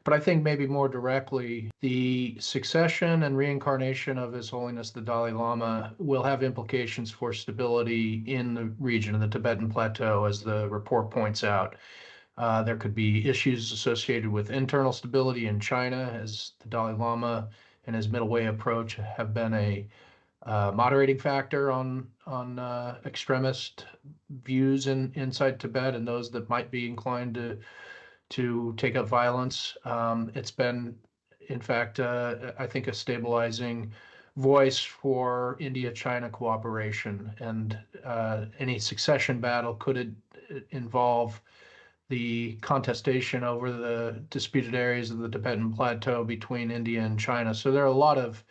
But I think maybe more directly, the succession and reincarnation of His Holiness the Dalai Lama will have implications for stability in the region, in the Tibetan Plateau, as the report points out. There could be issues associated with internal stability in China, as the Dalai Lama and his middle way approach have been a moderating factor on extremist views inside Tibet and those that might be inclined to take up violence. It's been, in fact, I think, a stabilizing voice for India-China cooperation, and any succession battle could involve the contestation over the disputed areas of the Tibetan Plateau between India and China. So there are a lot of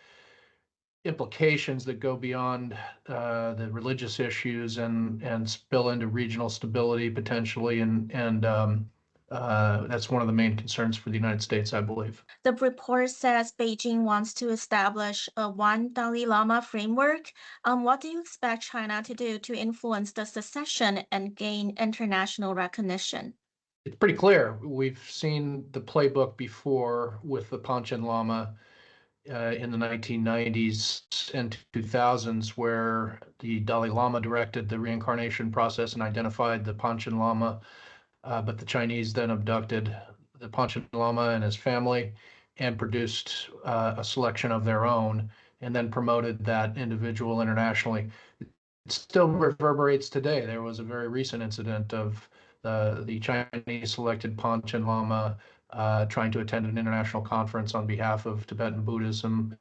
implications that go beyond the religious issues and spill into regional stability potentially, and that's one of the main concerns for the United States, I believe. The report says Beijing wants to establish a one Dalai Lama framework. What do you expect China to do to influence the secession and gain international recognition? It's pretty clear. We've seen the playbook before with the Panchen Lama in the 1990s and 2000s, where the Dalai Lama directed the reincarnation process and identified the Panchen Lama, but the Chinese then abducted the Panchen Lama and his family and produced a selection of their own, and then promoted that individual internationally. It still reverberates today. There was a very recent incident of the Chinese selected Panchen Lama trying to attend an international conference on behalf of Tibetan Buddhism,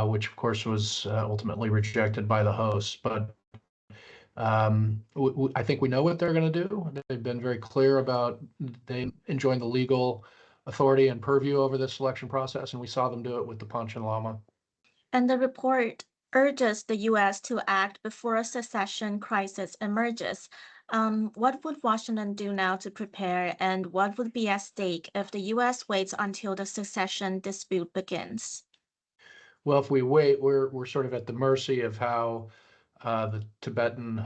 which of course was ultimately rejected by the hosts. But I think we know what they're going to do. They've been very clear about they enjoying the legal authority and purview over this selection process, and we saw them do it with the Panchen Lama. And the report urges the U.S. to act before a secession crisis emerges. What would Washington do now to prepare, and what would be at stake if the U.S. waits until the secession dispute begins? Well, if we wait, we're sort of at the mercy of how the Tibetan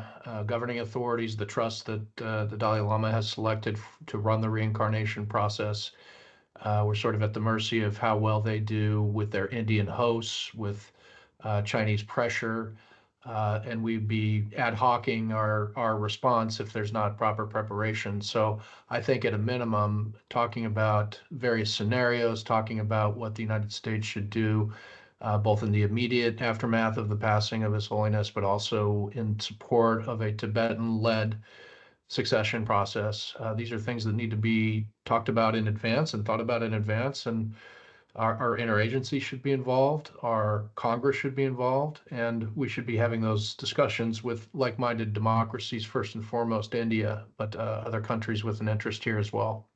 governing authorities, the trust that the Dalai Lama has selected to run the reincarnation process, we're sort of at the mercy of how well they do with their Indian hosts, with Chinese pressure, and we'd be ad hocing our response if there's not proper preparation. So I think at a minimum, talking about various scenarios, talking about what the United States should do, both in the immediate aftermath of the passing of His Holiness, but also in support of a Tibetan-led succession process. These are things that need to be talked about in advance and thought about in advance, and our interagency should be involved, our Congress should be involved, and we should be having those discussions with like-minded democracies, first and foremost India, but other countries with an interest here as well.